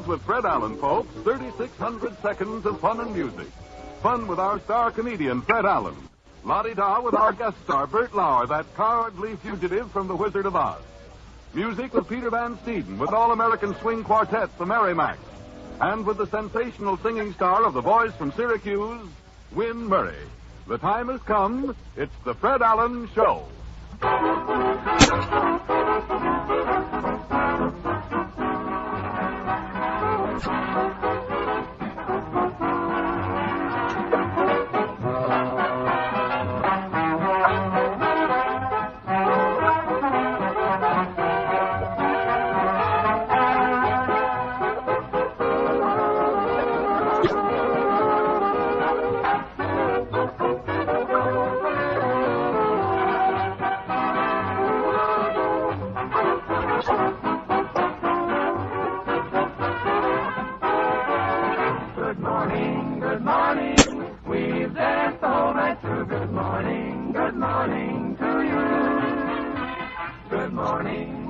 with Fred Allen, folks. 3,600 seconds of fun and music. Fun with our star comedian, Fred Allen. La-di-da with our guest star, Bert Lahr, that cowardly fugitive from the Wizard of Oz. Music with Peter Van Steeden, with All-American Swing Quartet, the Merrimacs. And with the sensational singing star of the Boys from Syracuse, Win Murray. The time has come. It's the Fred Allen Show.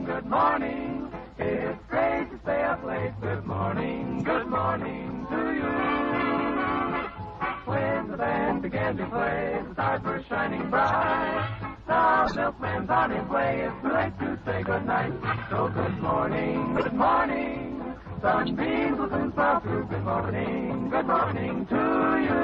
Good morning. It's great to stay up late. Good morning to you. When the band began to play, the stars were shining bright. Now the milkman's on his way. It's too late to say good night. So good morning. Sunbeams will soon smile through. Good morning to you.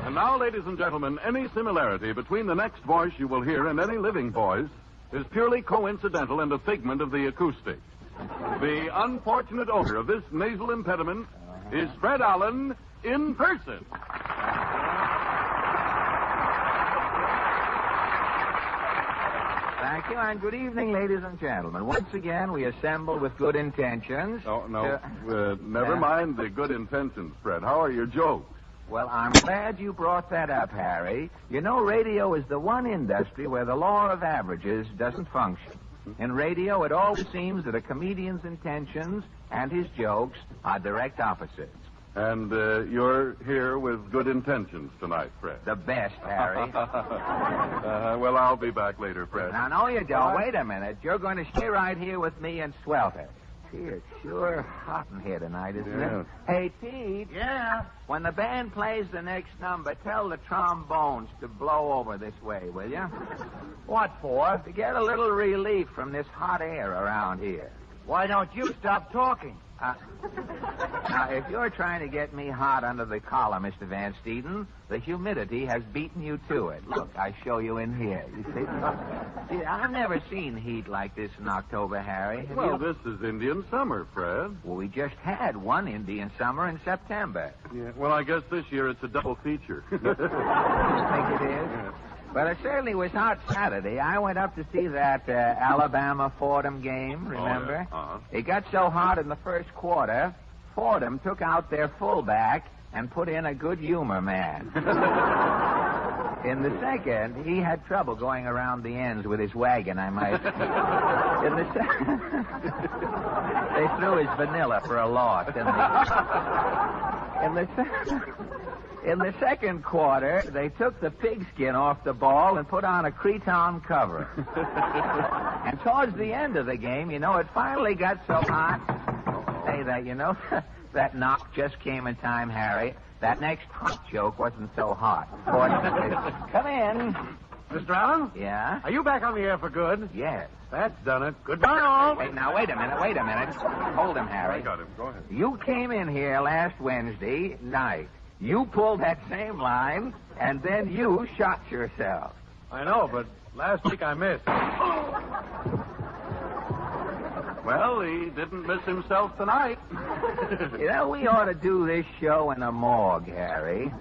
And now, ladies and gentlemen, any similarity between the next voice you will hear and any living voice is purely coincidental and a figment of the acoustic. The unfortunate owner of this nasal impediment is Fred Allen in person. Thank you, and good evening, ladies and gentlemen. Once again, we assemble with good intentions. Never mind the good intentions, Fred. How are your jokes? Well, I'm glad you brought that up, Harry. You know, radio is the one industry where the law of averages doesn't function. In radio, it always seems that a comedian's intentions and his jokes are direct opposites. And you're here with good intentions tonight, Fred. The best, Harry. Well, I'll be back later, Fred. Now, no, you don't. Wait a minute. You're going to stay right here with me and swelter. Gee, it's sure hot in here tonight, isn't it? Hey, Pete. Yeah? When the band plays the next number, tell the trombones to blow over this way, will you? What for? To get a little relief from this hot air around here. Why don't you stop talking? Now, if you're trying to get me hot under the collar, Mr. Van Steeden, the humidity has beaten you to it. Look, I show you in here. You see? I've never seen heat like this in October, Harry. Well, this is Indian summer, Fred. Well, we just had one Indian summer in September. Yeah. Well, I guess this year it's a double feature. You think it is? Yeah. Well, it certainly was hot Saturday. I went up to see that Alabama-Fordham game, remember? Oh, yeah. Uh-huh. It got so hot in the first quarter, Fordham took out their fullback and put in a good humor man. In the second, he had trouble going around the ends with his wagon, I might. In the they threw his vanilla for a loss. In the second quarter, they took the pigskin off the ball and put on a cretonne cover. And towards the end of the game, you know, it finally got so hot. Say that, you know, that knock just came in time, Harry. That next hot joke wasn't so hot. Fortunately. Come in. Mr. Allen? Yeah? Are you back on the air for good? Yes. That's done it. Goodbye, all. Hey, now, wait a minute. Hold him, Harry. I got him. Go ahead. You came in here last Wednesday night. You pulled that same line, and then you shot yourself. I know, but last week I missed. Well, he didn't miss himself tonight. You know, we ought to do this show in a morgue, Harry.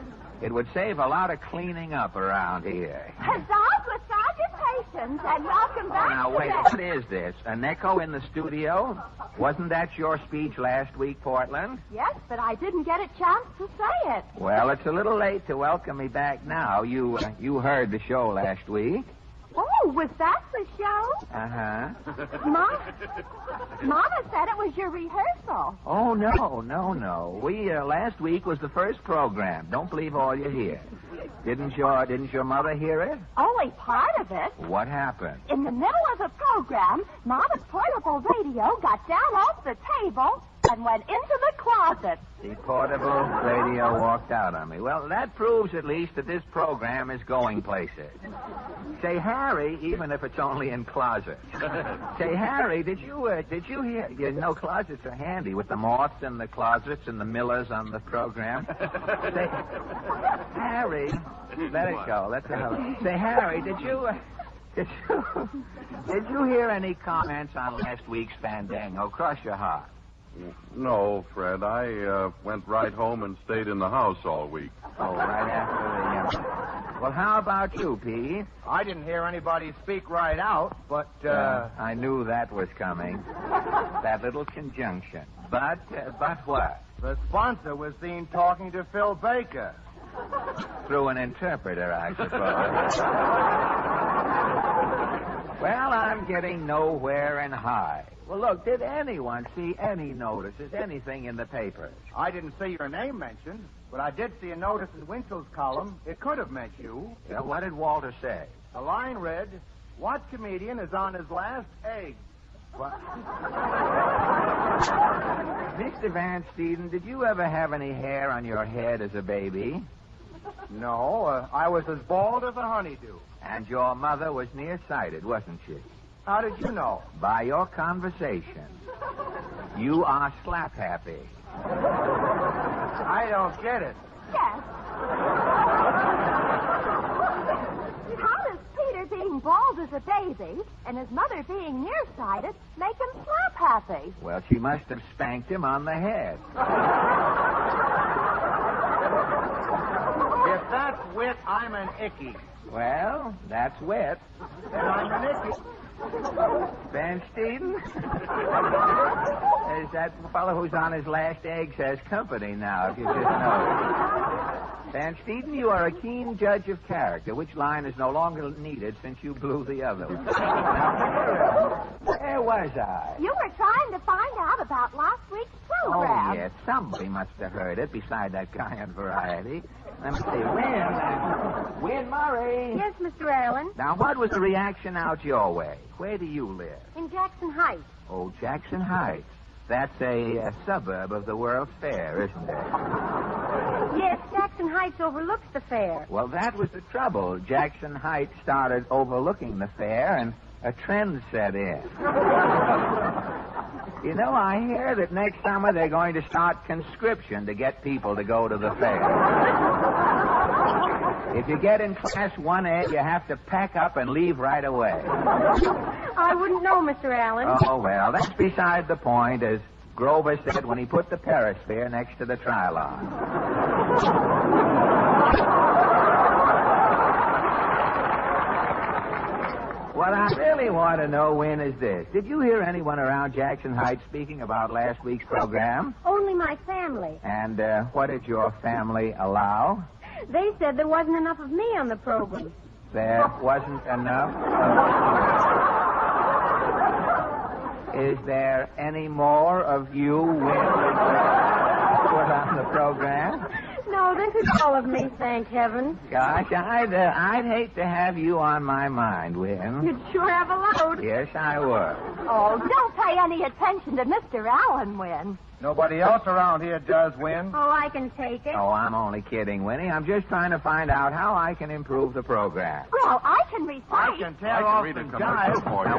It would save a lot of cleaning up around here. Huzzah for salutations and welcome back. Now, wait, what is this? An echo in the studio? Wasn't that your speech last week, Portland? Yes, but I didn't get a chance to say it. Well, it's a little late to welcome me back now. You heard the show last week. Oh, was that the show? Uh-huh. Mama said it was your rehearsal. Oh, no. We, last week was the first program. Don't believe all you hear. Didn't your mother hear it? Only part of it. What happened? In the middle of the program, Mama's portable radio got down off the table and went into the closet. The portable radio walked out on me. Well, that proves at least that this program is going places. Say, Harry, even if it's only in closet. Say, Harry, did you hear? You know, closets are handy with the moths in the closets and the millers on the program. Say, Harry, let it go. Let the hell. Say, Harry, did you hear any comments on last week's Fandango? Cross your heart. No, Fred. I went right home and stayed in the house all week. Oh, right after the... Well, how about you, Pete? I didn't hear anybody speak right out, but, I knew that was coming. That little conjunction. But what? the sponsor was seen talking to Phil Baker. Through an interpreter, I suppose. Well, I'm getting nowhere in high. Well, look, did anyone see any notices, anything in the papers? I didn't see your name mentioned, but I did see a notice in Winchell's column. It could have meant you. Yeah, what did Walter say? The line read, "What comedian is on his last egg?" What? Mr. Van Steeden, did you ever have any hair on your head as a baby? No, I was as bald as a honeydew. And your mother was nearsighted, wasn't she? How did you know? By your conversation. You are slap happy. I don't get it. Yes. How does Peter being bald as a baby and his mother being nearsighted make him slap happy? Well, she must have spanked him on the head. If that's wit, I'm an icky. Well, that's wit. Then I'm an icky. Van Steeden? Is that fellow who's on his last egg says company now, if you just know. Van Steeden, you are a keen judge of character, which line is no longer needed since you blew the other one. Now, where was I? You were trying to find out about last week's program. Oh, yes. Somebody must have heard it beside that guy on Variety. Let me see. Win Murray. Yes, Mr. Allen. Now, what was the reaction out your way? Where do you live? In Jackson Heights. Oh, Jackson Heights. That's a suburb of the World's Fair, isn't it? Yes, Jackson Heights overlooks the fair. Well, that was the trouble. Jackson Heights started overlooking the fair, and a trend set in. You know, I hear that next summer they're going to start conscription to get people to go to the fair. If you get in Class 1A, you have to pack up and leave right away. I wouldn't know, Mr. Allen. Oh, well, that's beside the point, as Grover said when he put the perisphere next to the Trilon. What I really want to know, Win, is this. Did you hear anyone around Jackson Heights speaking about last week's program? Only my family. And what did your family allow? They said there wasn't enough of me on the program. There wasn't enough? Is there any more of you, Win, put on the program? No, this is all of me, thank heaven. Gosh, I'd hate to have you on my mind, Win. You'd sure have a load. Yes, I would. Oh, don't pay any attention to Mr. Allen, Win. Nobody else around here does win. Oh, I can take it. Oh, I'm only kidding, Winnie. I'm just trying to find out how I can improve the program. Well, I can recite. I can tear off some jive. Now,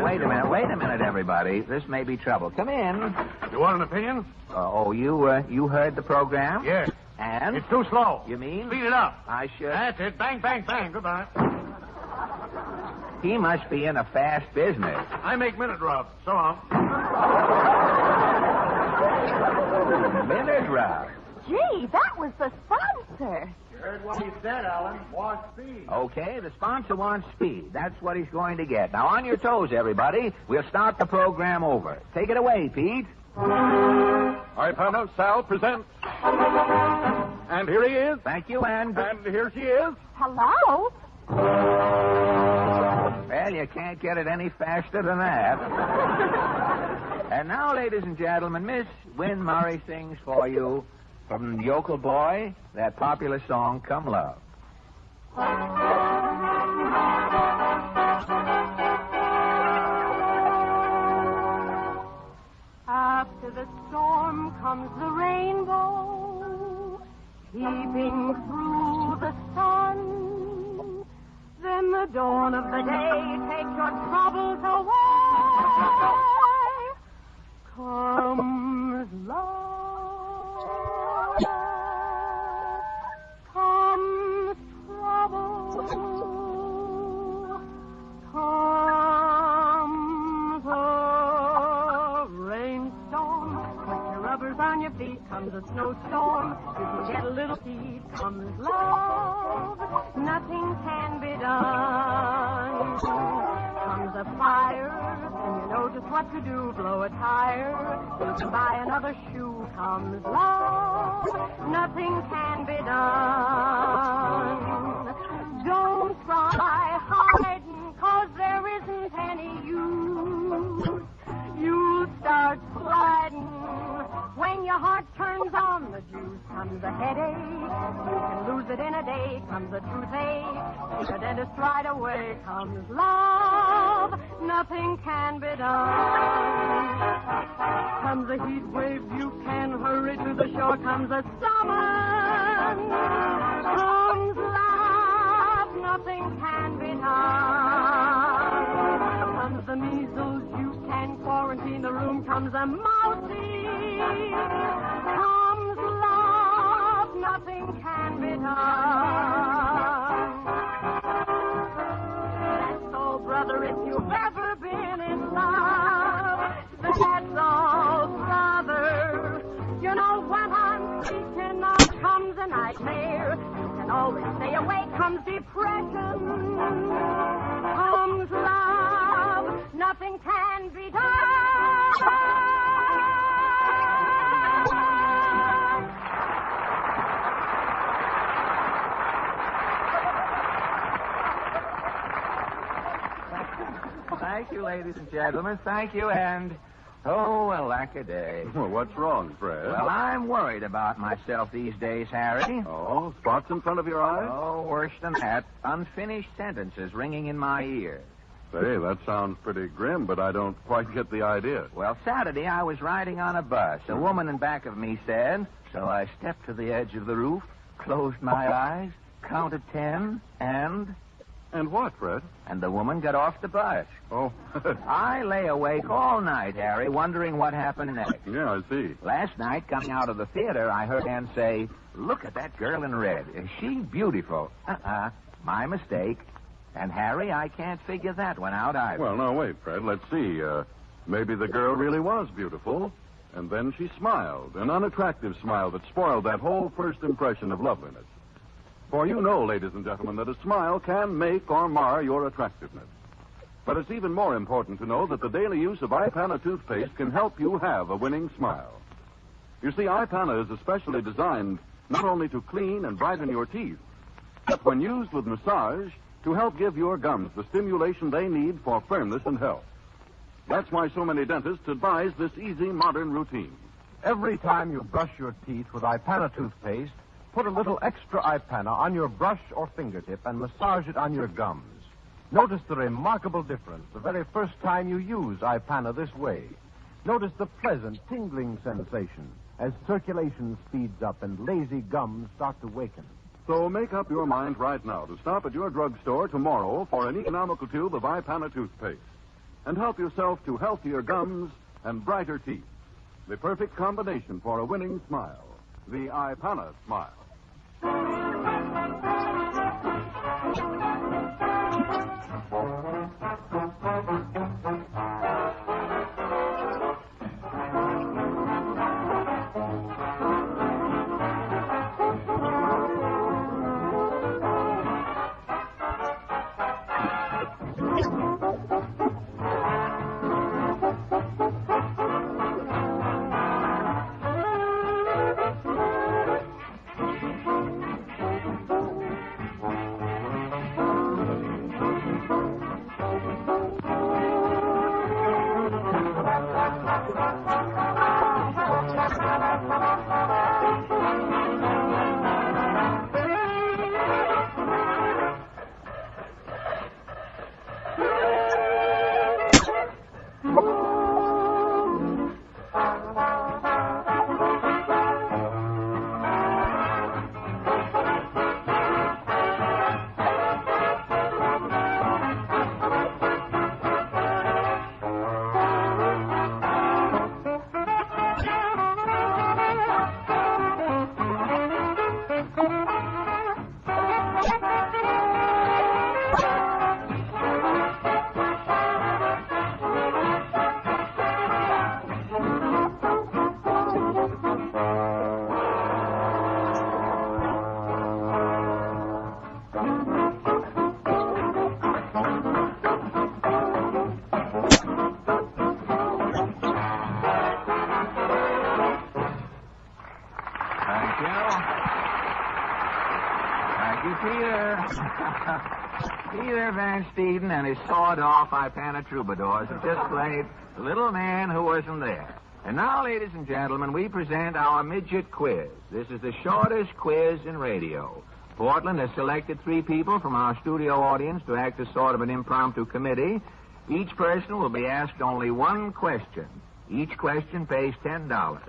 wait a minute, everybody. This may be trouble. Come in. You want an opinion? You heard the program? Yes. And? It's too slow. You mean? Speed it up. I should. That's it. Bang, bang, bang. Goodbye. He must be in a fast business. I make minute rubs. So long. Minute Rob. Gee, that was the sponsor. You heard what he said, Alan. Want speed. Okay, the sponsor wants speed. That's what he's going to get. Now, on your toes, everybody. We'll start the program over. Take it away, Pete. All right, Pano, Sal presents. And here he is. Thank you, and here she is. Hello? well, you can't get it any faster than that. And now, ladies and gentlemen, Miss Win Murray sings for you from Yokel Boy that popular song, Come Love. the dawn of the day, take your troubles away. Comes love, comes trouble, comes a rainstorm. Put your rubbers on your feet, comes a snowstorm. You can get a little heat, comes love. Nothing can be done. Comes a fire, and you know just what to do. Blow a tire, you can buy another shoe. Comes love, nothing can be done. Don't try hiding, 'cause there isn't any use. You'll start sliding when your heart turns on the juice. Comes a headache, you can lose it in a day. Comes a toothache, see a dentist right away. Comes love, nothing can be done. Comes a heat wave, you can hurry to the shore. Comes a summon, comes love, nothing can be done. Comes the measles, you can quarantine the room. Comes a mousey, comes love, nothing can be done. That's all, brother, if you've ever been in love. That's all, brother. You know what I'm speaking of. Comes a nightmare, you can always stay awake. Comes depression, comes love, nothing can be done. Thank you, ladies and gentlemen. Thank you, and... Oh, alackaday. Well, what's wrong, Fred? Well, I'm worried about myself these days, Harry. Oh, spots in front of your eyes? Oh, worse than that. Unfinished sentences ringing in my ear. Say, that sounds pretty grim, but I don't quite get the idea. Well, Saturday I was riding on a bus. A woman in back of me said, so I stepped to the edge of the roof, closed my eyes, counted 10, and... And what, Fred? And the woman got off the bus. Oh, I lay awake all night, Harry, wondering what happened next. yeah, I see. Last night, coming out of the theater, I heard Ann say, "Look at that girl in red. Is she beautiful?" My mistake. And, Harry, I can't figure that one out either. Well, now, wait, Fred. Let's see. Maybe the girl really was beautiful, and then she smiled, an unattractive smile that spoiled that whole first impression of loveliness. For you know, ladies and gentlemen, that a smile can make or mar your attractiveness. But it's even more important to know that the daily use of Ipana toothpaste can help you have a winning smile. You see, Ipana is especially designed not only to clean and brighten your teeth, but when used with massage, to help give your gums the stimulation they need for firmness and health. That's why so many dentists advise this easy, modern routine. Every time you brush your teeth with Ipana toothpaste, put a little extra Ipana on your brush or fingertip and massage it on your gums. Notice the remarkable difference the very first time you use Ipana this way. Notice the pleasant, tingling sensation as circulation speeds up and lazy gums start to waken. So make up your mind right now to stop at your drugstore tomorrow for an economical tube of Ipana toothpaste and help yourself to healthier gums and brighter teeth. The perfect combination for a winning smile. The Ipana smile. Peter Van Steeden and his sawed-off Ipana troubadours have just played The Little Man Who Wasn't There. And now, ladies and gentlemen, we present our midget quiz. This is the shortest quiz in radio. Portland has selected 3 people from our studio audience to act as sort of an impromptu committee. Each person will be asked only one question. Each question pays $10.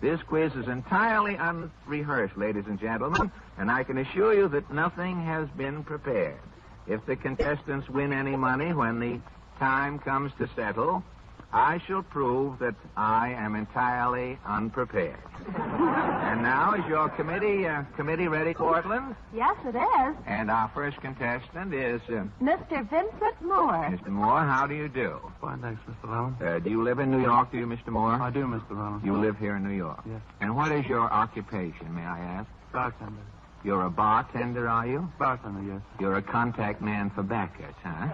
This quiz is entirely unrehearsed, ladies and gentlemen, and I can assure you that nothing has been prepared. If the contestants win any money when the time comes to settle, I shall prove that I am entirely unprepared. And now, is your committee ready, Portland? Yes, it is. And our first contestant is... Mr. Vincent Moore. Mr. Moore, how do you do? Fine, thanks, Mr. Rollins. Do you live in New York, do you, Mr. Moore? I do, Mr. Rollins. You live here in New York? Yes. And what is your occupation, may I ask? Bartender. You're a bartender, are you? Bartender, yes. You're a contact man for Bacchus, huh?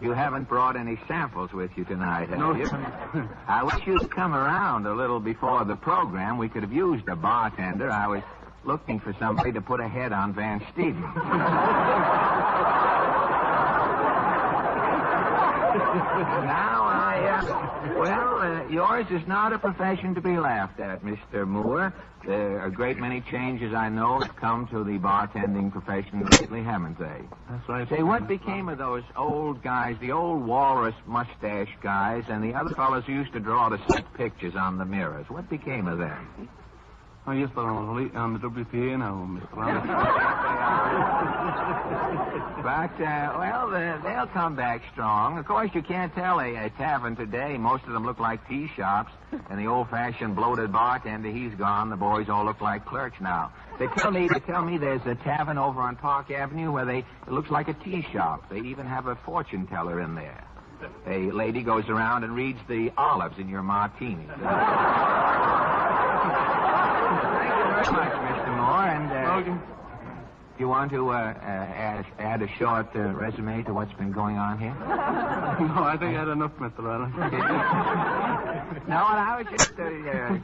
You haven't brought any samples with you tonight, have you? I wish you'd come around a little before the program. We could have used a bartender. I was looking for somebody to put a head on Van Steeden. Yours is not a profession to be laughed at, Mr. Moore. There are a great many changes, I know, have come to the bartending profession lately, haven't they? That's right. Say, what became of those old guys, the old walrus mustache guys, and the other fellows who used to draw the sick pictures on the mirrors? What became of them? Oh, yes, they're on the WPA now, Mr. Rollins. But, they'll come back strong. Of course, you can't tell a tavern today. Most of them look like tea shops. And the old-fashioned bloated bartender, he's gone. The boys all look like clerks now. They tell me there's a tavern over on Park Avenue where it looks like a tea shop. They even have a fortune teller in there. A lady goes around and reads the olives in your martini. Thank you very much, Mr. Moore. And, do you want to add a short resume to what's been going on here? No, I think I had enough, Mr. Rollins. No, I was just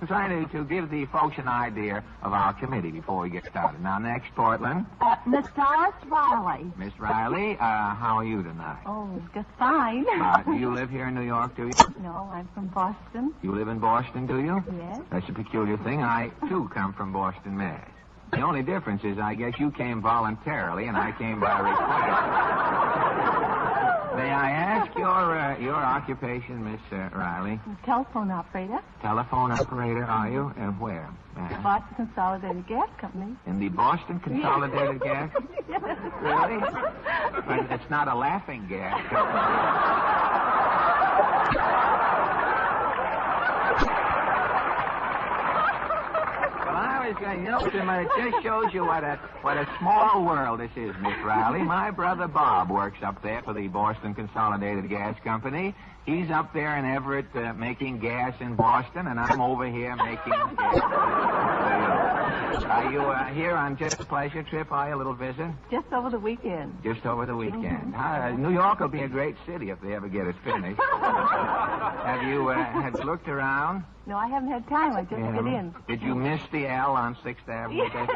trying to give the folks an idea of our committee before we get started. Now, next, Portland. Miss Doris Riley. Miss Riley, how are you tonight? Oh, just fine. Do you live here in New York, do you? No, I'm from Boston. You live in Boston, do you? Yes. That's a peculiar thing. I, too, come from Boston, Mass. The only difference is I guess you came voluntarily and I came by request. May I ask your occupation, Miss Riley? Telephone operator. Telephone operator, are you? Where? Boston Consolidated Gas Company. In the Boston Consolidated Gas? Yes. Really? But it's not a laughing gas. It just shows you what a small world this is, Miss Riley. My brother Bob works up there for the Boston Consolidated Gas Company. He's up there in Everett making gas in Boston, and I'm over here making gas. Are you here on just a pleasure trip, are you, a little visit? Just over the weekend. Just over the weekend. New York will be a great city if they ever get it finished. Have you looked around? No, I haven't had time. I just get in. Did you miss the L on 6th Avenue? Did you?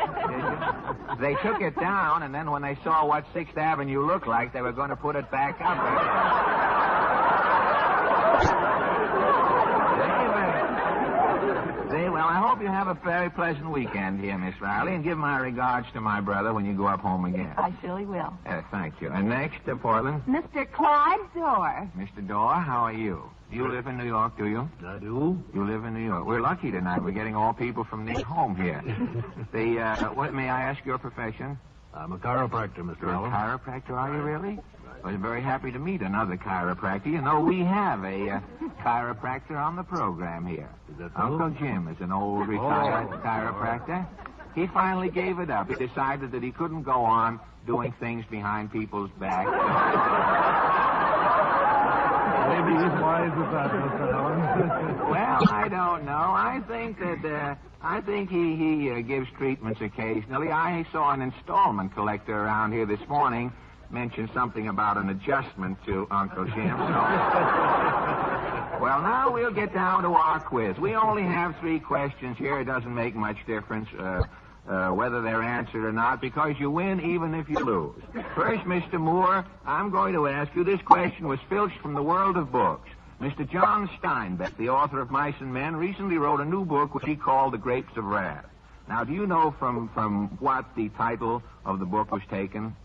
They took it down, and then when they saw what 6th Avenue looked like, they were going to put it back up. Well, I hope you have a very pleasant weekend here, Miss Riley, and give my regards to my brother when you go up home again. I surely will. Thank you. And next, Portland. Mr. Clyde Dorr. Mr. Dorr, how are you? Do you live in New York, do you? I do. You live in New York. We're lucky tonight. We're getting all people from near home here. What may I ask your profession? I'm a chiropractor, Mr. You're a chiropractor, are you really? Well, I'm very happy to meet another chiropractor. You know, we have a chiropractor on the program here. Is that so? Uncle Jim is an old retired chiropractor. He finally gave it up. He decided that he couldn't go on doing things behind people's backs. Maybe he's wise with that, Mr. Allen. Well, I don't know. I think he gives treatments occasionally. I saw an installment collector around here this morning mention something about an adjustment to Uncle Jim. Well, now we'll get down to our quiz. We only have 3 questions here. It doesn't make much difference whether they're answered or not, because you win even if you lose. First, Mr. Moore, I'm going to ask you, this question was filched from the world of books. Mr. John Steinbeck, the author of Mice and Men, recently wrote a new book which he called The Grapes of Wrath. Now, do you know from what the title of the book was taken?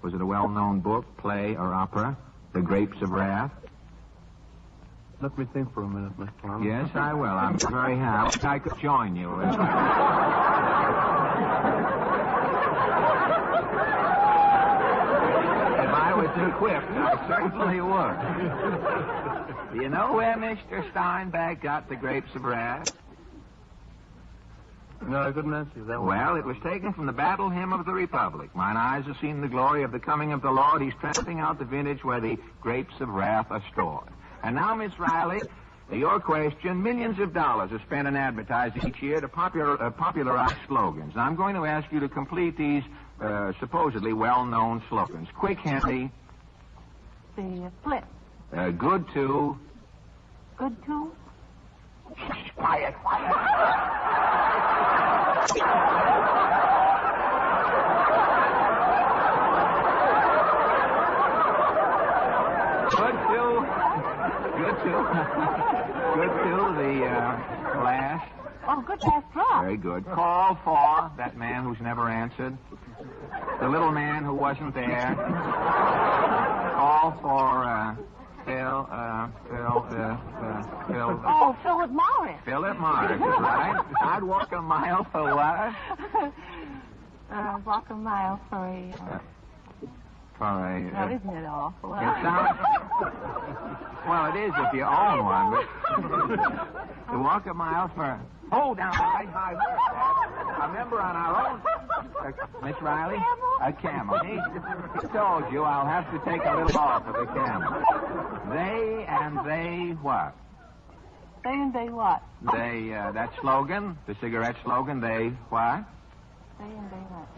Was it a well-known book, play, or opera? The Grapes of Wrath? Let me think for a minute, Mr. Allen. Yes, I will. I'm very happy I could join you. If I was equipped, I certainly would. Do you know where Mr. Steinbeck got The Grapes of Wrath? No, I couldn't answer that one. Well, it was taken from the Battle Hymn of the Republic. Mine eyes have seen the glory of the coming of the Lord. He's tramping out the vintage where the grapes of wrath are stored. And now, Miss Riley, your question. Millions of dollars are spent in advertising each year to popularize slogans. Now, I'm going to ask you to complete these supposedly well-known slogans. Quick, handy. The flip. Good to. Good to? Shh, quiet. Good to the last. Oh, good last drop. Very good. Call for that man who's never answered. The little man who wasn't there. Call for Phil. Oh, Philip Morris. Philip Morris, is right. I'd walk a mile for what? Walk a mile for a... Now, isn't it awful? It sounds... Well, it is if you own one, but... To walk a mile for... Oh, down right high. I remember on our own... Miss Riley? A camel. He told you I'll have to take a little off of the camel. They and they what? They and they what? They, that slogan, the cigarette slogan, they what? They and they what?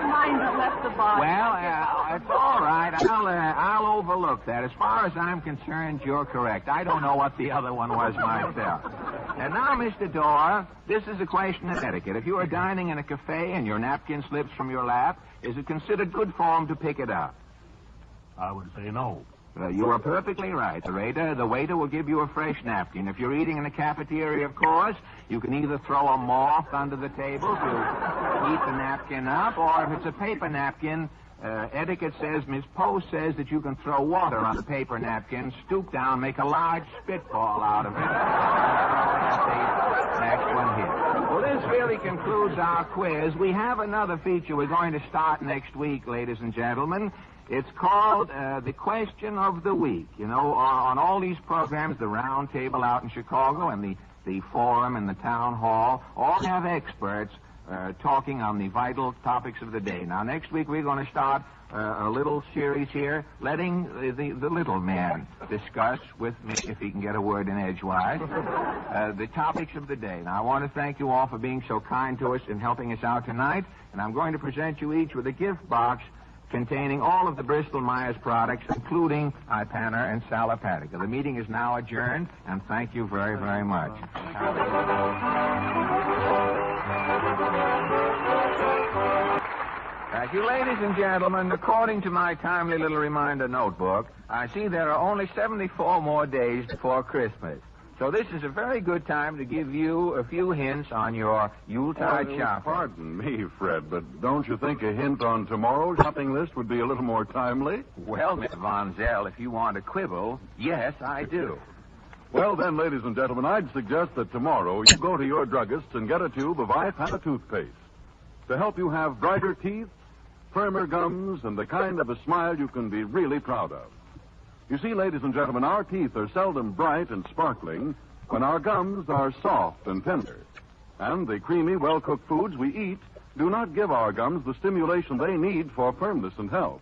Mind has left the body. Well, it's all right. I'll overlook that. As far as I'm concerned, you're correct. I don't know what the other one was myself. And now, Mr. Dorr, this is a question of etiquette. If you are dining in a cafe and your napkin slips from your lap, is it considered good form to pick it up? I would say no. You are perfectly right. The waiter will give you a fresh napkin. If you're eating in a cafeteria, of course, you can either throw a moth under the table to eat the napkin up, or if it's a paper napkin, etiquette says, Miss Poe says that you can throw water on the paper napkin, stoop down, make a large spitball out of it. Next one here. Well, this really concludes our quiz. We have another feature we're going to start next week, ladies and gentlemen. It's called the Question of the Week. You know, on all these programs, the Round Table out in Chicago and the Forum and the Town Hall, all have experts talking on the vital topics of the day. Now, next week we're going to start a little series here, letting the little man discuss with me, if he can get a word in edgewise, the topics of the day. Now, I want to thank you all for being so kind to us and helping us out tonight, and I'm going to present you each with a gift box containing all of the Bristol-Myers products, including Ipana and Salapatica. The meeting is now adjourned, and thank you very, very much. Thank you, ladies and gentlemen. According to my timely little reminder notebook, I see there are only 74 more days before Christmas. So this is a very good time to give you a few hints on your Yuletide shopping. Pardon me, Fred, but don't you think a hint on tomorrow's shopping list would be a little more timely? Well, Miss Von Zell, if you want to quibble, yes, I do. Well, then, ladies and gentlemen, I'd suggest that tomorrow you go to your druggist and get a tube of Ipana toothpaste to help you have brighter teeth, firmer gums, and the kind of a smile you can be really proud of. You see, ladies and gentlemen, our teeth are seldom bright and sparkling when our gums are soft and tender. And the creamy, well-cooked foods we eat do not give our gums the stimulation they need for firmness and health.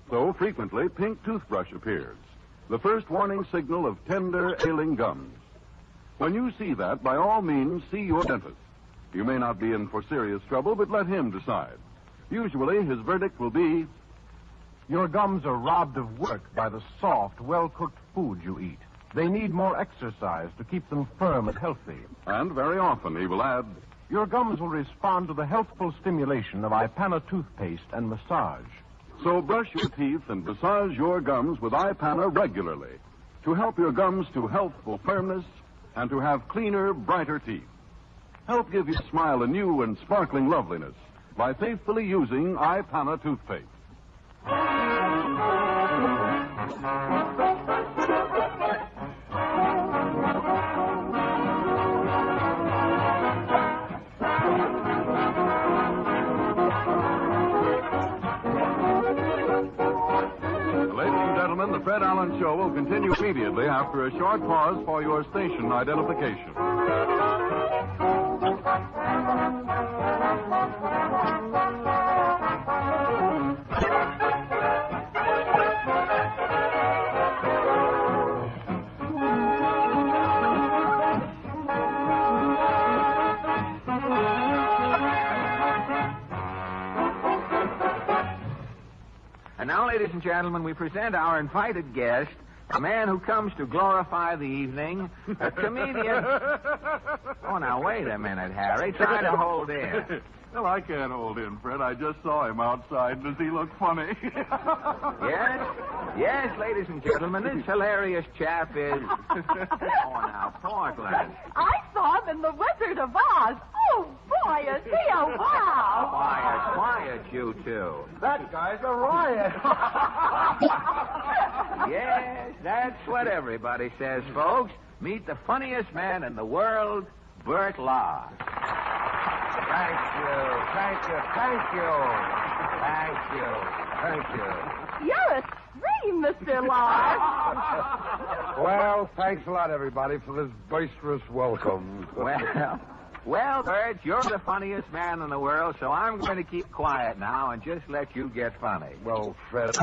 So, frequently, pink toothbrush appears, the first warning signal of tender, ailing gums. When you see that, by all means, see your dentist. You may not be in for serious trouble, but let him decide. Usually, his verdict will be, your gums are robbed of work by the soft, well-cooked food you eat. They need more exercise to keep them firm and healthy. And very often, he will add, Your gums will respond to the healthful stimulation of Ipana toothpaste and massage. so brush your teeth and massage your gums with Ipana regularly to help your gums to healthful firmness and to have cleaner, brighter teeth. Help give your smile a new and sparkling loveliness by faithfully using Ipana toothpaste. The Fred Allen Show will continue immediately after a short pause for your station identification. And now, ladies and gentlemen, we present our invited guest, a man who comes to glorify the evening, a comedian. Oh, now, wait a minute, Harry. Try to hold in. Well, I can't hold in, Fred. I just saw him outside. Does he look funny? Yes, ladies and gentlemen, this hilarious chap is... Oh, now, Portland. I saw him in The Wizard of Oz. Oh, boy, is he a wow. Quiet, you two. That guy's a riot. Yes, that's what everybody says, folks. Meet the funniest man in the world, Bert Lahr. Thank you. You're a scream, Mr. Lahr. Well, thanks a lot, everybody, for this boisterous welcome. Well, Bert, you're the funniest man in the world, so I'm going to keep quiet now and just let you get funny. Well, Fred,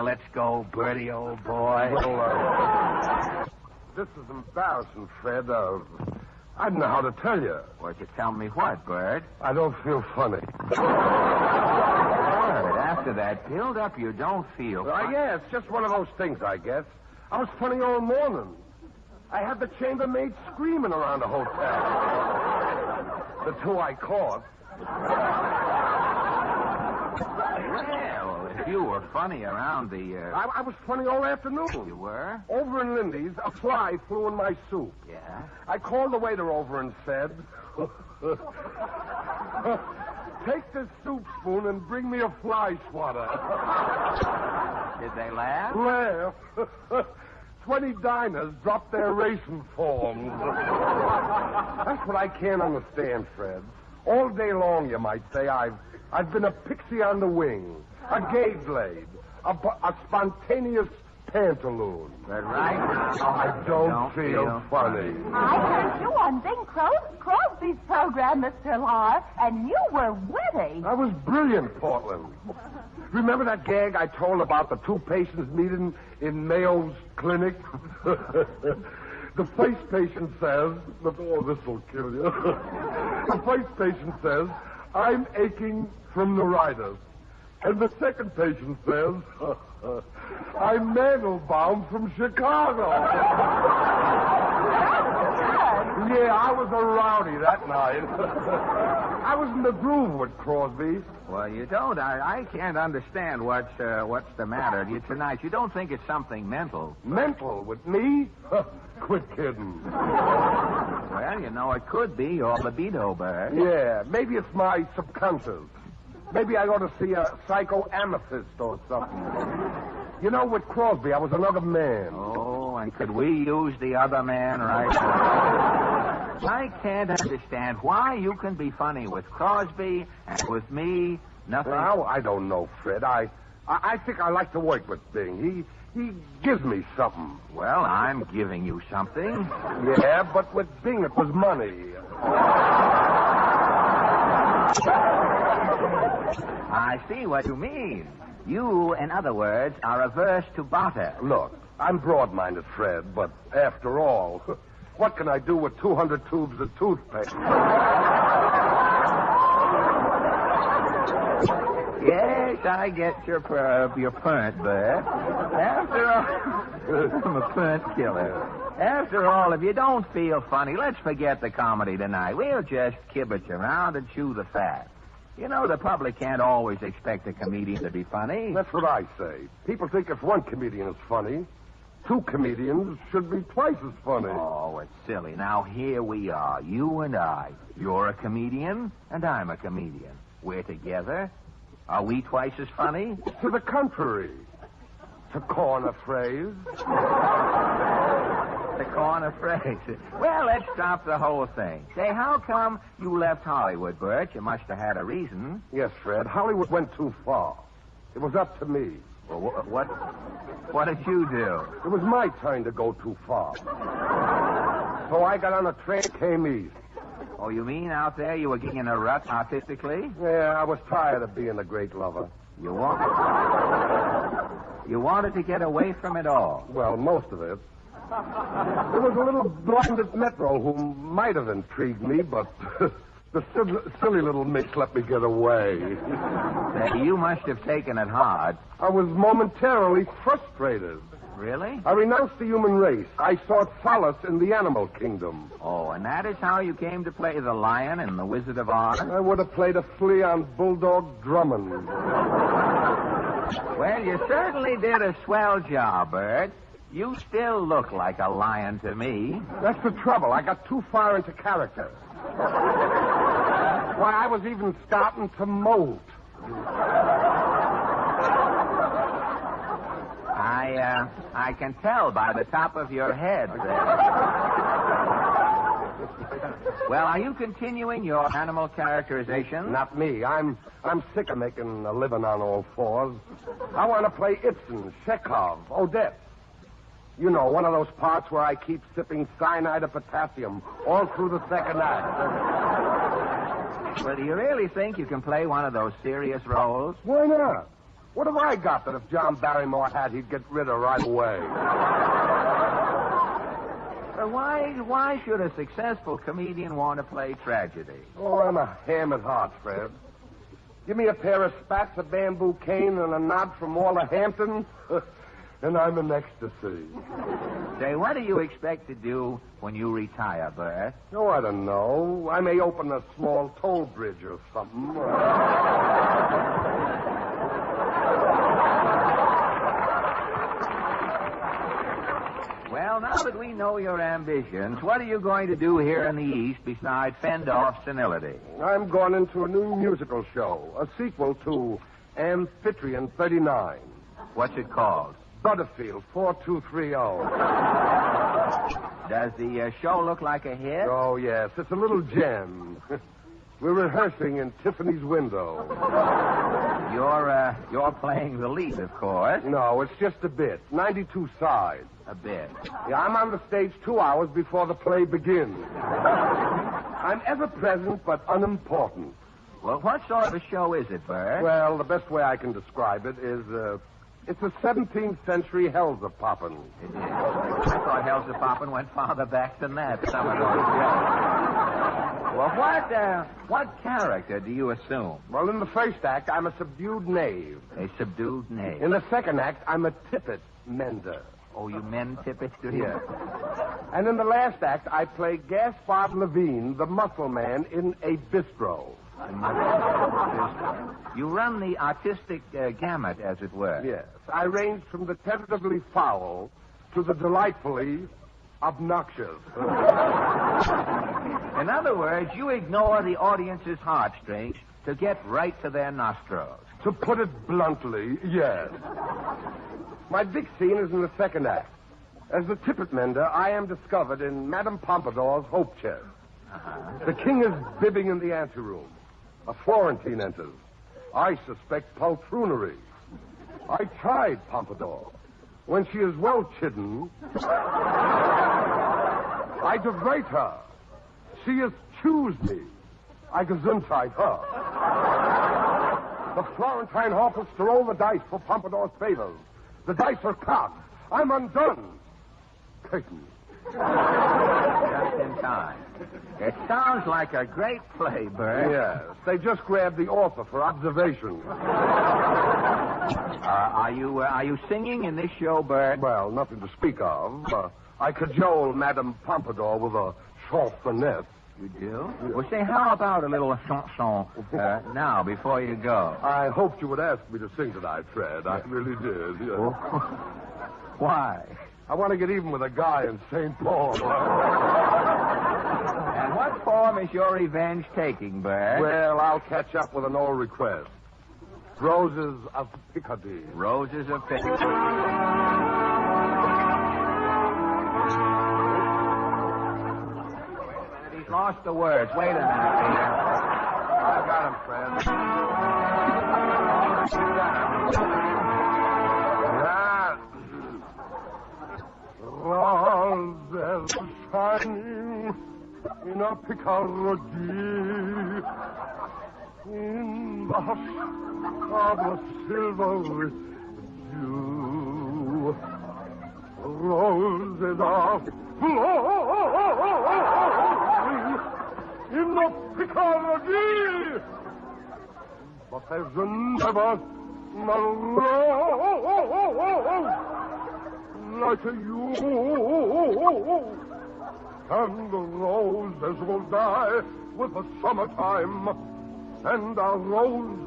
Let's go, Bertie, old boy. Well, this is embarrassing, Fred. I don't know how to tell you. Would you tell me what, Bert? I don't feel funny. Bert, after that build-up, you don't feel funny. Yeah, it's just one of those things, I guess. I was funny all morning. I had the chambermaid screaming around the hotel. The two I caught. Well, if you were funny around the... I was funny all afternoon. You were? Over in Lindy's, a fly flew in my soup. Yeah? I called the waiter over and said, take this soup spoon and bring me a fly swatter. Did they laugh? Laugh. 20 diners dropped their racing forms. That's what I can't understand, Fred. All day long, you might say, I've been a pixie on the wing, a gay blade, a spontaneous pantaloon. But right now, I don't feel funny. I heard you on Bing Crosby's program, Mr. Lahr, and you were witty. I was brilliant, Portland. Remember that gag I told about the two patients meeting in Mayo's clinic? The first patient says, oh, this will kill you. The first patient says, I'm aching from neuritis. And the second patient says, I'm Mandelbaum from Chicago. Yeah, I was a rowdy that night. I was in the groove with Crosby. Well, you don't. I can't understand what's the matter with you tonight. You don't think it's something mental? Mental with me? Quit kidding. Well, you know, it could be your libido, Bert. Yeah, maybe it's my subconscious. Maybe I ought to see a psychoanalyst or something. You know, with Crosby, I was another man. Oh, and could we use the other man right now? I can't understand why you can be funny with Crosby and with me, nothing. Well, I don't know, Fred. I think I like to work with Bing. He gives me something. Well, I'm giving you something. Yeah, but with Bing it was money. I see what you mean. You, in other words, are averse to barter. Look, I'm broad-minded, Fred, but after all, what can I do with 200 tubes of toothpaste? Yes, I get your point, Bert. After all, I'm a point killer. After all, if you don't feel funny, let's forget the comedy tonight. We'll just kibitz around and chew the fat. You know, the public can't always expect a comedian to be funny. That's what I say. People think if one comedian is funny, two comedians should be twice as funny. Oh, it's silly. Now, here we are, you and I. You're a comedian, and I'm a comedian. We're together. Are we twice as funny? To the contrary. To coin a phrase. The corner phrase. Well, let's stop the whole thing. Say, how come you left Hollywood, Bert? You must have had a reason. Yes, Fred. Hollywood went too far. It was up to me. Well, what did you do? It was my turn to go too far. So I got on a train and came east. Oh, you mean out there you were getting in a rut artistically? Yeah, I was tired of being a great lover. You wanted to get away from it all. Well, most of it. There was a little blinded Metro who might have intrigued me, but the silly little mix let me get away. You must have taken it hard. I was momentarily frustrated. Really? I renounced the human race. I sought solace in the animal kingdom. Oh, and that is how you came to play the lion in The Wizard of Oz? I would have played a flea on Bulldog Drummond. Well, you certainly did a swell job, Bert. You still look like a lion to me. That's the trouble. I got too far into character. Why, I was even starting to molt. I can tell by the top of your head there. Well, are you continuing your animal characterization? Not me. I'm sick of making a living on all fours. I want to play Ibsen, Chekhov, Odette. You know, one of those parts where I keep sipping cyanide of potassium all through the second act. Well, do you really think you can play one of those serious roles? Why not? What have I got that if John Barrymore had, he'd get rid of right away? Well, why should a successful comedian want to play tragedy? Oh, I'm a ham at heart, Fred. Give me a pair of spats, a bamboo cane, and a nod from Hampton, and I'm in ecstasy. Say, what do you expect to do when you retire, Bert? Oh, I don't know. I may open a small toll bridge or something. Well, now that we know your ambitions, what are you going to do here in the East besides fend off senility? I'm going into a new musical show, a sequel to Amphitryon 39. What's it called? Butterfield 4230. Does the show look like a hit? Oh, yes. It's a little gem. We're rehearsing in Tiffany's window. You're playing the lead, of course. No, it's just a bit. 92 sides. A bit. Yeah, I'm on the stage 2 hours before the play begins. I'm ever present but unimportant. Well, what sort of a show is it, Bert? Well, the best way I can describe it is, it's a 17th century Hellzapoppin'. It is. I thought Hellzapoppin' went farther back than that. Some of those shows. Well, what character do you assume? Well, in the first act, I'm a subdued knave. A subdued knave. In the second act, I'm a tippet mender. Oh, you mend tippets, do you? Yes. And in the last act, I play Gaspard Levine, the muscle man, in a bistro. You run the artistic gamut, as it were. Yes. I range from the tentatively foul to the delightfully obnoxious. In other words, you ignore the audience's heartstrings to get right to their nostrils. To put it bluntly, yes. My big scene is in the second act. As the tippet mender, I am discovered in Madame Pompadour's hope chest. The king is bibbing in the anteroom. A Florentine enters. I suspect poltroonery. I chide Pompadour. When she is well chidden, I degrade her. She is choose me. I gesundheit her. The Florentine offers to roll the dice for Pompadour's favors. The dice are cocked. I'm undone. Curtain. Just in time. It sounds like a great play, Bert. Yes. They just grabbed the author for observation. Are you singing in this show, Bert? Well, nothing to speak of. I cajole Madame Pompadour with a chanson. You do? Well, say, how about a little chanson now, before you go? I hoped you would ask me to sing tonight, Fred. I really did. Yes. Why? I want to get even with a guy in St. Paul. And what form is your revenge taking, Bert? Well, I'll catch up with an old request. Roses of Picardy. Roses of Picardy. He's lost the words. Wait a minute, Peter. I've got him, Fred. Roses shining in a Picardy, in the hush of a silver dew. Roses are flowing in the Picardy, but there's never a rose like you. And the roses will die with the summertime, and our rose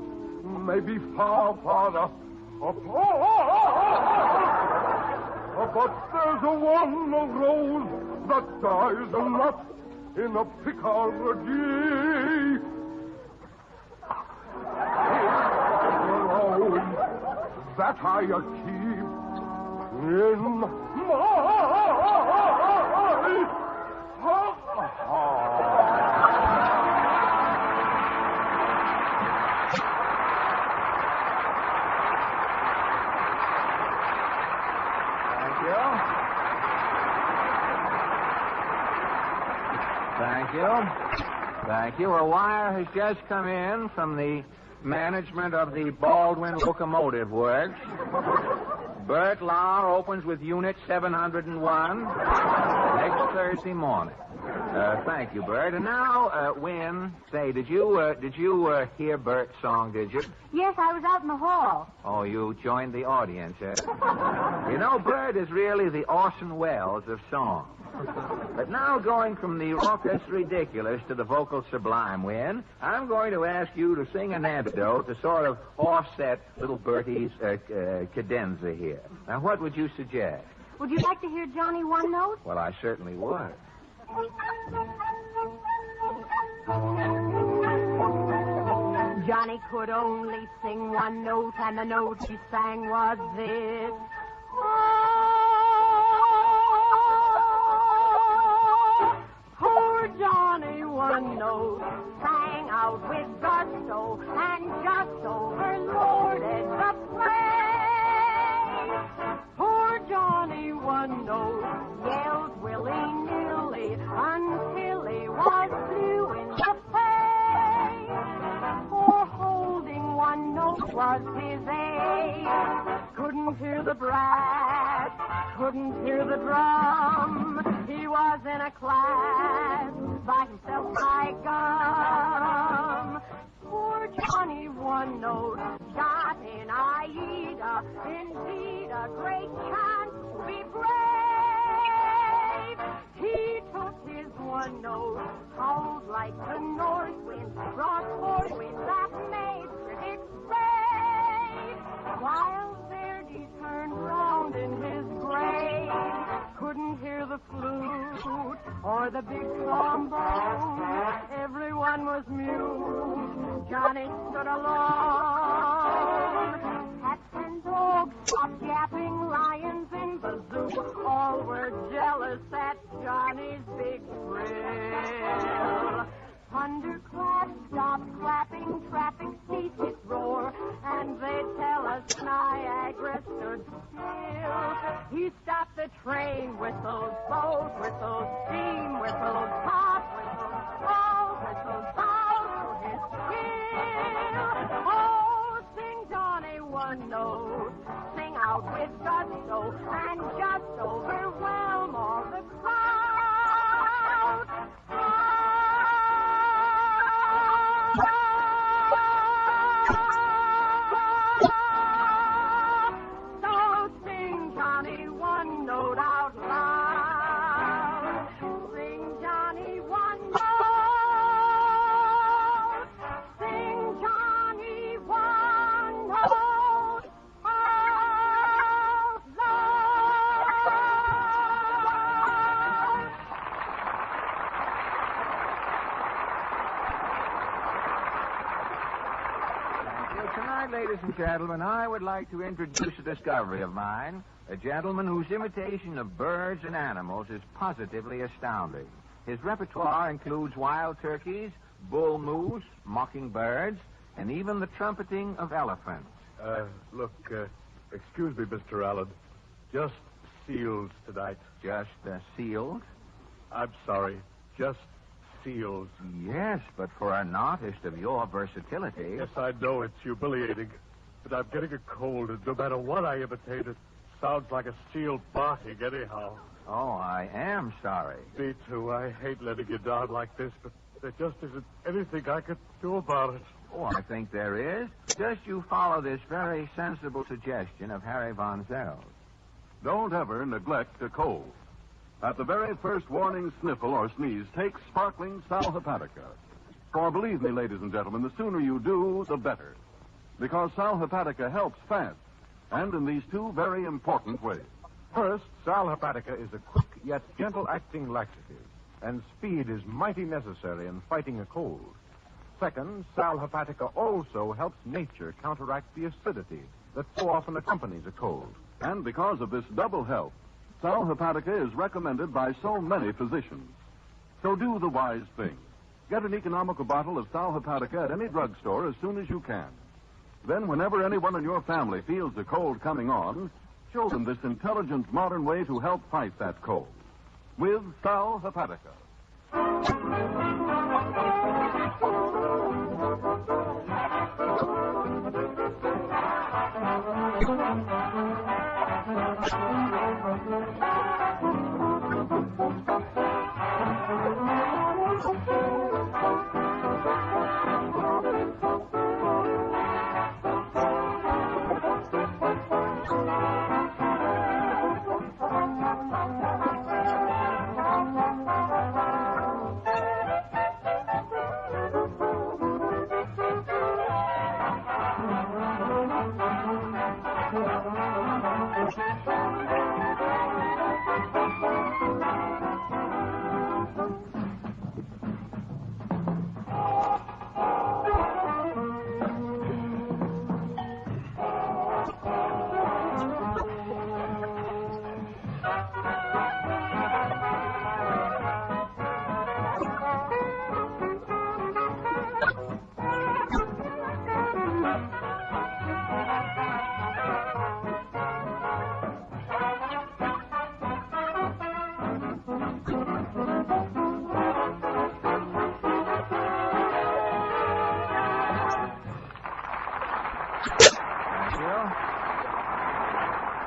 may be far farther apart. But there's a one rose that dies not in a Picardy. Rose that I keep in my Thank you. A wire has just come in from the management of the Baldwin Locomotive Works. Bert Lahr opens with Unit 701 next Thursday morning. Thank you, Bert. And now, Win, say, did you hear Bert's song, did you? Yes, I was out in the hall. Oh, you joined the audience, eh? You know, Bert is really the Orson Welles of song. But now, going from the raucous ridiculous to the vocal sublime, Win, I'm going to ask you to sing an antidote to sort of offset little Bertie's cadenza here. Now, what would you suggest? Would you like to hear Johnny One Note? Well, I certainly would. Johnny could only sing one note, and the note he sang was this. Oh, poor Johnny One Note sang out with gusto and just overloaded the place. Poor Johnny One Note yelled willy-nilly until he was blue in the face. For holding one note was his aim. Couldn't hear the brass, couldn't hear the drum. He was in a class by himself, by gum. Poor Johnny One Note got in Aida, indeed a great chance to be brave. He took his one note, howled like the north wind, brought forth wind that made critics rave. While Verdi turned round in his grave, couldn't hear the flute or the big trombone. Everyone was mute. Johnny stood alone. Cats and dogs stopped yapping, lions in the zoo. All were jealous at Johnny's big thrill. Thunderclaps stopped clapping, traffic ceased its roar, and they tell us Niagara stood still. He stopped the train, whistles, boat whistles, steam whistles, pop whistles, all whistles, bow to his skill. Oh, sing Johnny One Note, sing out with gusto, and just overwhelm all the crowd. So sing, Johnny, one note out loud. Sing, Johnny, one note. Sing, Johnny, one note out loud. Tonight, ladies and gentlemen, I would like to introduce a discovery of mine, a gentleman whose imitation of birds and animals is positively astounding. His repertoire includes wild turkeys, bull moose, mockingbirds, and even the trumpeting of elephants. Look, excuse me, Mr. Allen. Just seals tonight. Just seals? I'm sorry. Just seals. Yes, but for an artist of your versatility... Yes, I know it's humiliating, but I'm getting a cold, and no matter what I imitate, it sounds like a seal barking anyhow. Oh, I am sorry. Me too. I hate letting you down like this, but there just isn't anything I could do about it. Oh, I think there is. Just you follow this very sensible suggestion of Harry Von Zell's. Don't ever neglect a cold. At the very first warning sniffle or sneeze, take sparkling Sal Hepatica. For believe me, ladies and gentlemen, the sooner you do, the better. Because Sal Hepatica helps fast, and in these two very important ways. First, Sal Hepatica is a quick yet gentle-acting laxative, and speed is mighty necessary in fighting a cold. Second, Sal Hepatica also helps nature counteract the acidity that so often accompanies a cold. And because of this double help, Sal Hepatica is recommended by so many physicians. So do the wise thing. Get an economical bottle of Sal Hepatica at any drugstore as soon as you can. Then, whenever anyone in your family feels a cold coming on, show them this intelligent modern way to help fight that cold. With Sal Hepatica.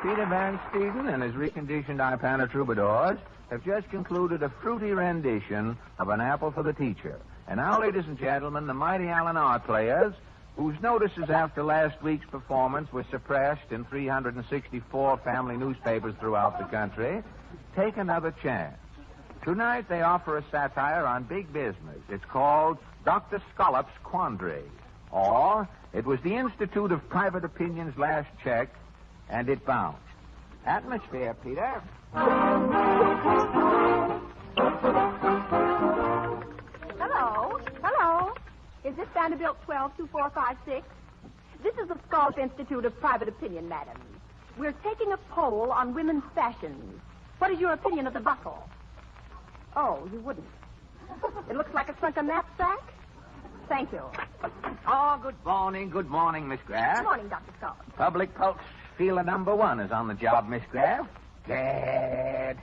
Peter Van Steeden and his reconditioned Ipana troubadours have just concluded a fruity rendition of An Apple for the Teacher. And now, ladies and gentlemen, the mighty Allen Art players, whose notices after last week's performance were suppressed in 364 family newspapers throughout the country, take another chance. Tonight they offer a satire on big business. It's called Dr. Scollop's Quandary. Or, it was the Institute of Private Opinion's last check, and it bounced. Atmosphere, Peter. Hello? Hello? Is this Vanderbilt 122456? This is the Scollop Institute of Private Opinion, madam. We're taking a poll on women's fashions. What is your opinion of the buckle? Oh, you wouldn't. It looks like a sunken knapsack. Thank you. Oh, good morning, Miss Graff. Good morning, Dr. Scollop. Public Pulse Feeler number 1 is on the job, Miss Graff. Dad,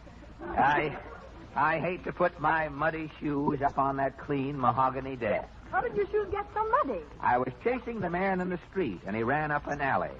I hate to put my muddy shoes up on that clean mahogany desk. How did your shoes get so muddy? I was chasing the man in the street, and he ran up an alley.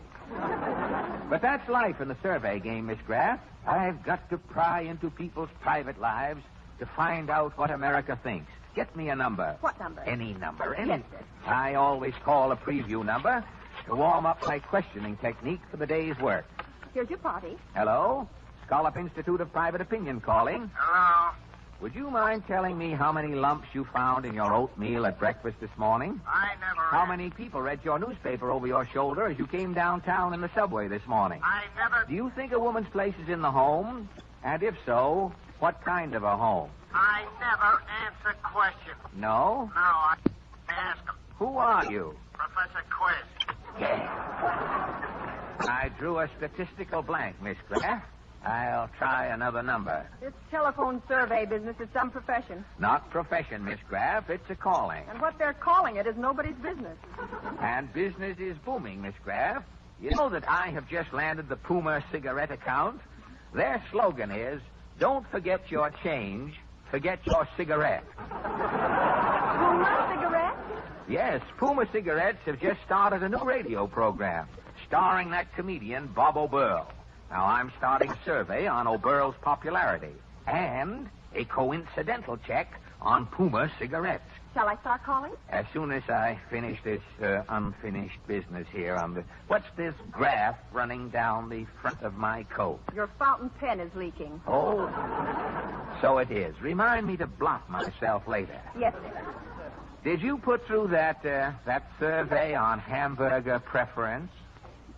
But that's life in the survey game, Miss Graff. I've got to pry into people's private lives to find out what America thinks. get me a number. What number? Any number. Any. Yes, sir. I always call a preview number to warm up my questioning technique for the day's work. Here's your party. Hello? Scallop Institute of Private Opinion calling. Hello. Would you mind telling me how many lumps you found in your oatmeal at breakfast this morning? I never... How many people read your newspaper over your shoulder as you came downtown in the subway this morning? I never... Do you think a woman's place is in the home? And if so, what kind of a home? I never answer questions. No? No, I ask them. Who are you? Professor Quiz. I drew a statistical blank, Miss Graff. I'll try another number. This telephone survey business is some profession. Not profession, Miss Graff. It's a calling. And what they're calling it is nobody's business. And business is booming, Miss Graff. You know that I have just landed the Puma cigarette account? Their slogan is, don't forget your change, forget your cigarette. Puma cigarette? Yes, Puma Cigarettes have just started a new radio program starring that comedian Bob O'Burl. Now, I'm starting a survey on O'Burl's popularity and a coincidental check on Puma Cigarettes. Shall I start calling? As soon as I finish this unfinished business here on the... What's this graph running down the front of my coat? Your fountain pen is leaking. Oh, so it is. Remind me to blot myself later. Yes, sir. Did you put through that survey on hamburger preference,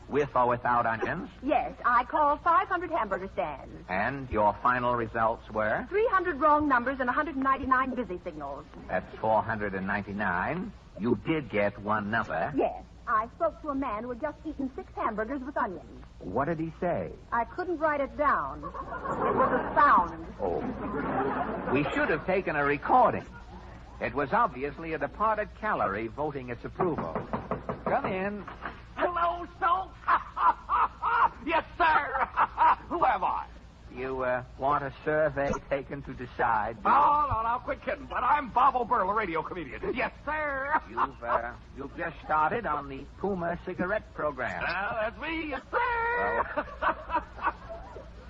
with or without onions? Yes, I called 500 hamburger stands. And your final results were? 300 wrong numbers and 199 busy signals. That's 499. You did get one number. Yes, I spoke to a man who had just eaten 6 hamburgers with onions. What did he say? I couldn't write it down. It was a sound. Oh. We should have taken a recording. It was obviously a departed calorie voting its approval. Come in. Hello, Stokes. Yes, sir. Who am I? You want a survey taken to decide? No, quit kidding. But I'm Bob O'Burl, a radio comedian. Yes, sir. You've just started on the Puma cigarette program. That's me, yes, sir.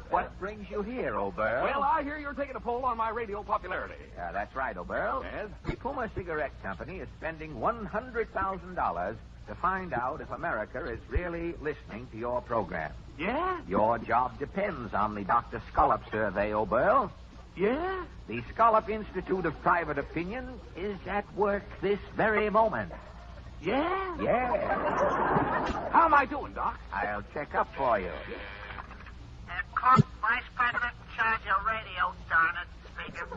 What brings you here, O'Burl? Well, I hear you're taking a poll on my radio popularity. That's right, O'Burl. Yes? The Puma Cigarette Company is spending $100,000 to find out if America is really listening to your program. Yeah? Your job depends on the Dr. Scallop survey, O'Burl. Yeah? The Scallop Institute of Private Opinion is at work this very moment. Yeah? Yeah. How am I doing, Doc? I'll check up for you. Clunk, Vice President in charge of radio, darn it, speaking.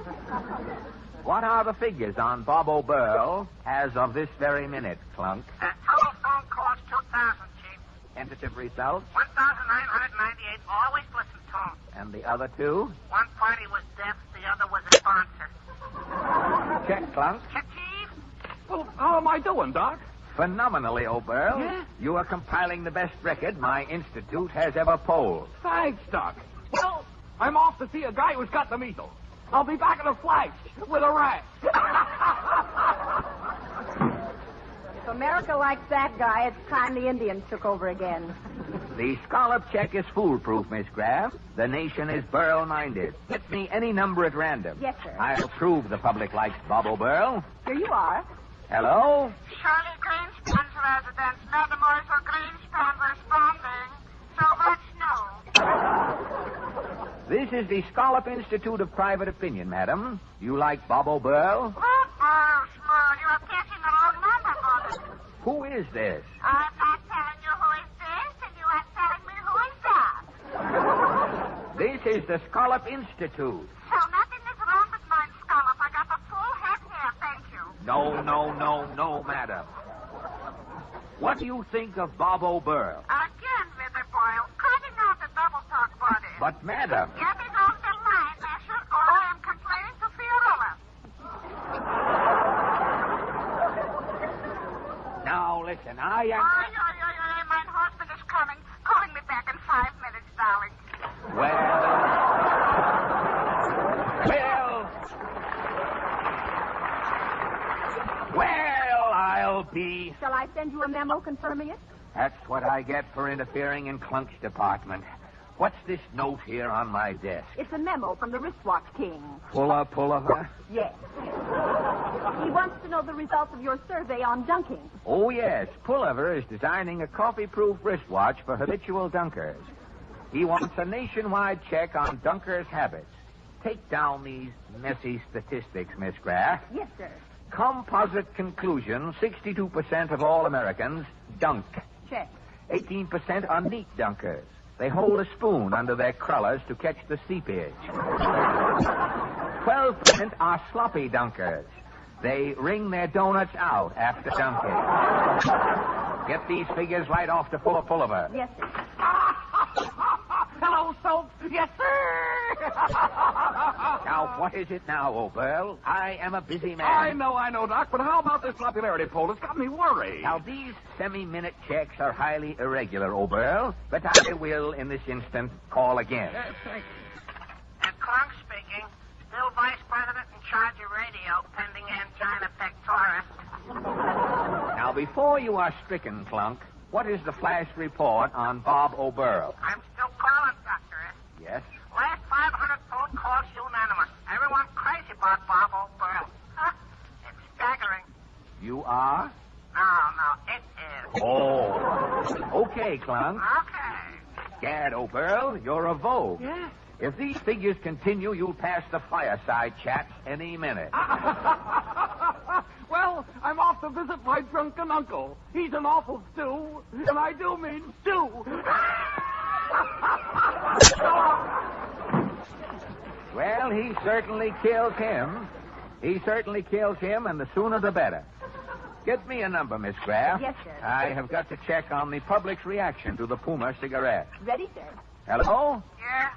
What are the figures on Bob O'Burl as of this very minute, Clunk? Telephone calls 2,000, Chief. Tentative results? 1,998. Always listen to him. And the other two? One party was deaf, the other was a sponsor. Check, Clunk. Check, Chief. Well, how am I doing, Doc? Phenomenally, O'Burl. Yeah? You are compiling the best record my institute has ever polled. Thanks, Doc. Well, I'm off to see a guy who's got the measles. I'll be back in a flash with a rash. If America likes that guy, it's time the Indians took over again. The Scallop check is foolproof, Miss Graff. The nation is Burl-minded. Hit me any number at random. Yes, sir. I'll prove the public likes Bob O'Burl. Here you are. Hello? Shirley Greenspan's residence. Mademoiselle Greenspan responding. So much no. This is the Scallop Institute of Private Opinion, madam. You like Bob O'Burl? Oh, small. You are catching the wrong number, brother. Who is this? I'm not telling you who is this, and you are telling me who is that. This is the Scallop Institute. So nothing is wrong with mine, Scallop. I got the full head here, thank you. No, madam. What do you think of Bob O'Burl? Again, Mr. Boyle, cutting out the double talk body. But, madam... Getting off the line, Asher, or I am complaining to Fiorella. Now, listen, I am... My husband is coming. Calling me back in 5 minutes, darling. Well, I'll be... Shall I send you a memo confirming it? That's what I get for interfering in Clunk's department. What's this note here on my desk? It's a memo from the wristwatch king. Full of her? Yes. He wants to know the results of your survey on dunking. Oh, yes. Pulliver is designing a coffee-proof wristwatch for habitual dunkers. He wants a nationwide check on dunkers' habits. Take down these messy statistics, Miss Graff. Yes, sir. Composite conclusion, 62% of all Americans dunk. Check. 18% are neat dunkers. They hold a spoon under their crullers to catch the seepage. 12% are sloppy dunkers. They wring their donuts out after dunking. Get these figures right off to Pulliver. Yes, sir. Hello, Soap. Yes, sir. Now, what is it now, O'Beirne? I am a busy man. I know, Doc, but how about this popularity poll? It's got me worried. Now, these semi-minute checks are highly irregular, O'Beirne, but I will, in this instant, call again. Yes, thank you. Clunk speaking. Still vice president in charge of radio, pending angina pectoris. Now, before you are stricken, Clunk, what is the flash report on Bob O'Beirne? I'm still calling, Doctor. Yes? Last 500 phone calls unanimous. Everyone crazy about Bob O'Beirne. It's staggering. You are? No, it is. Oh. Okay, Clunk. Okay. Gad O'Beirne, you're a vogue. Yeah? If these figures continue, you'll pass the fireside chats any minute. Well, I'm off to visit my drunken uncle. He's an awful stew, and I do mean stew. Well, he certainly kills him. And the sooner the better. Get me a number, Miss Graff. Yes, sir. I have got to check on the public's reaction to the Puma cigarette. Ready, sir. Hello? Yeah?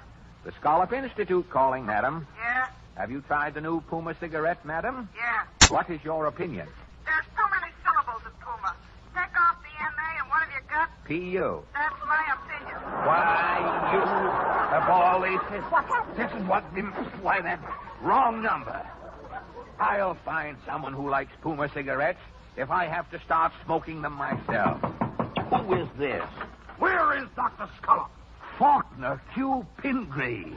The Scallop Institute calling, madam. Yeah? Have you tried the new Puma cigarette, madam? Yeah. What is your opinion? There's too many syllables in Puma. Take off the N-A and what have you got? P.U. That's my opinion. Why, you have all these... What happened? This is what... Why, that wrong number. I'll find someone who likes Puma cigarettes if I have to start smoking them myself. Who is this? Where is Dr. Scallop? Faulkner Q. Pingree.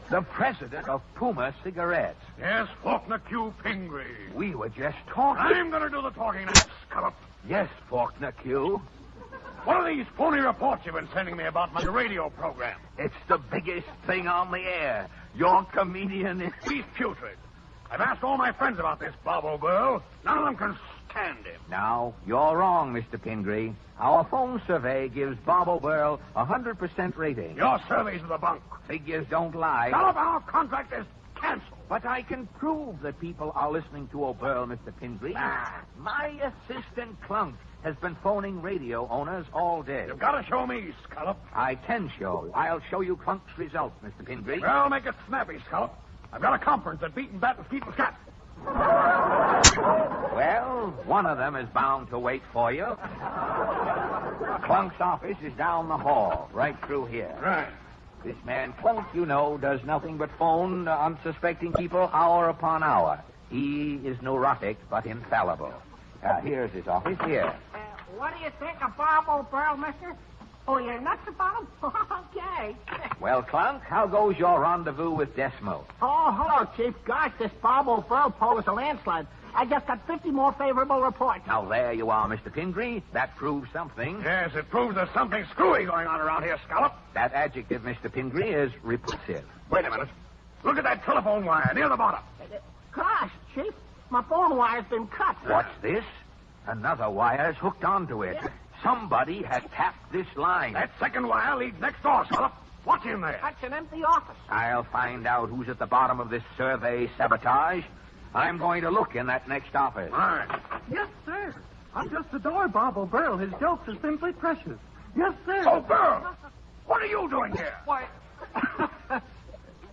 The president of Puma Cigarettes. Yes, Faulkner Q. Pingree. We were just talking. I'm going to do the talking now, Scallop. Yes, Faulkner Q. What are these phony reports you've been sending me about my radio program? It's the biggest thing on the air. Your comedian is... He's putrid. I've asked all my friends about this Bob O'Beirne. None of them can stand him. Now, you're wrong, Mr. Pingree. Our phone survey gives Bob O'Beirne 100% rating. Your surveys are the bunk. Figures don't lie. Scallop, our contract is canceled. But I can prove that people are listening to O'Beirne, Mr. Pingree. My assistant, Clunk, has been phoning radio owners all day. You've got to show me, Scallop. I can show. I'll show you Clunk's results, Mr. Pingree. Well, make it snappy, Scallop. I've got a conference at Beaten Bat and Skeet and Scat. Well, one of them is bound to wait for you. Clunk's office is down the hall, right through here. Right. This man, Clunk, you know, does nothing but phone unsuspecting people hour upon hour. He is neurotic, but infallible. Here's his office, here. What do you think of Bob O'Beirne, mister? Oh, you're nuts about him? Okay. Well, Clunk, how goes your rendezvous with Desmo? Oh, hello, Chief. Gosh, this Bob O'Beirne poll is a landslide. I just got 50 more favorable reports. Now, there you are, Mr. Pingree. That proves something. Yes, it proves there's something screwy going on around here, Scallop. That adjective, Mr. Pingree, is repulsive. Wait a minute. Look at that telephone wire near the bottom. Gosh, Chief, my phone wire's been cut. What's this? Another wire's hooked onto it. Somebody has tapped this line. That second wire leads next door, Scallop. What's in there? That's an empty office. I'll find out who's at the bottom of this survey sabotage. I'm going to look in that next office. All right. Yes, sir. I just adore Bob O'Beirne. His jokes are simply precious. Yes, sir. O'Beirne! What are you doing here? Why...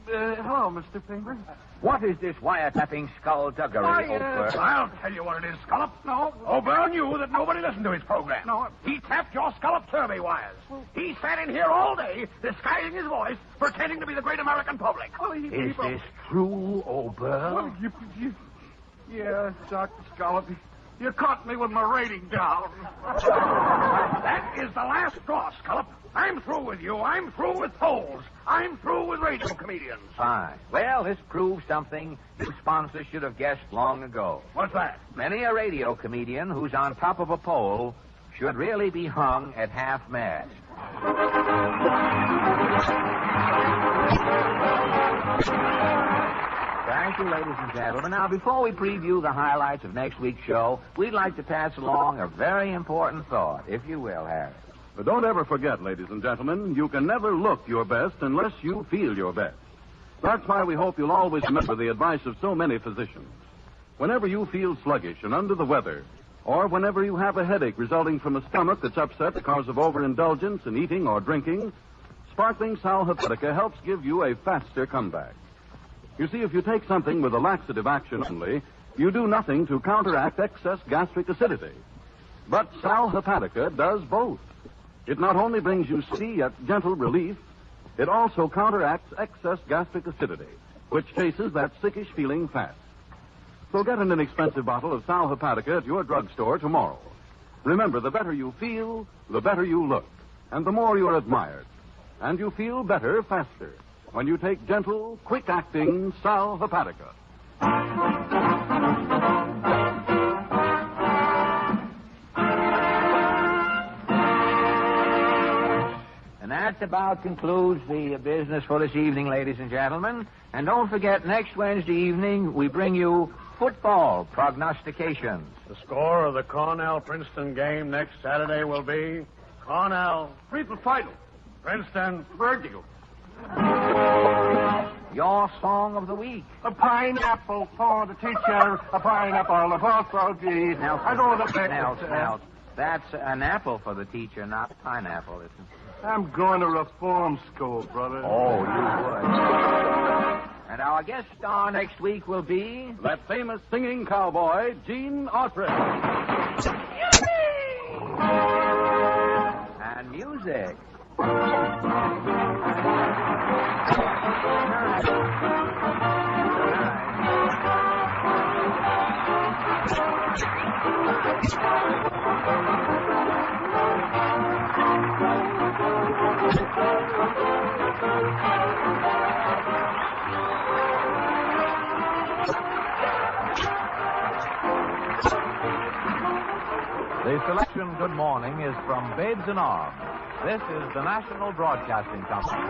hello, Mr. Pingree. What is this wiretapping skullduggery, O'Beirne? I'll tell you what it is, Scallop. No. O'Beirne knew that nobody listened to his program. No. He tapped your Scallop survey wires. He sat in here all day, disguising his voice, pretending to be the great American public. Well, Is this true, O'Beirne? Yeah, Dr. Scallop. You caught me with my rating down. That is the last straw, Scullop. I'm through with you. I'm through with polls. I'm through with radio comedians. Fine. Well, this proves something you sponsors should have guessed long ago. What's that? Many a radio comedian who's on top of a pole should really be hung at half-mast. Thank you, ladies and gentlemen. Now, before we preview the highlights of next week's show, we'd like to pass along a very important thought, if you will, Harry. But don't ever forget, ladies and gentlemen, you can never look your best unless you feel your best. That's why we hope you'll always remember the advice of so many physicians. Whenever you feel sluggish and under the weather, or whenever you have a headache resulting from a stomach that's upset because of overindulgence in eating or drinking, sparkling Sal Hepatica helps give you a faster comeback. You see, if you take something with a laxative action only, you do nothing to counteract excess gastric acidity. But Sal Hepatica does both. It not only brings you speedy yet gentle relief, it also counteracts excess gastric acidity, which chases that sickish feeling fast. So get an inexpensive bottle of Sal Hepatica at your drugstore tomorrow. Remember, the better you feel, the better you look, and the more you're admired. And you feel better faster when you take gentle, quick-acting Sal Hepatica. And that about concludes the business for this evening, ladies and gentlemen. And don't forget, next Wednesday evening, we bring you football prognostications. The score of the Cornell-Princeton game next Saturday will be Cornell, Triple final. Princeton, Virgil. Your song of the week. A pineapple for the teacher. A pineapple for Froggy. Now, I go to bed. Now, that's an apple for the teacher, not pineapple, isn't it? I'm going to reform school, brother. Oh, you would. And our guest star next week will be... That famous singing cowboy, Gene Autry. And music. The selection Good Morning is from Babes in Arms. This is the National Broadcasting Company.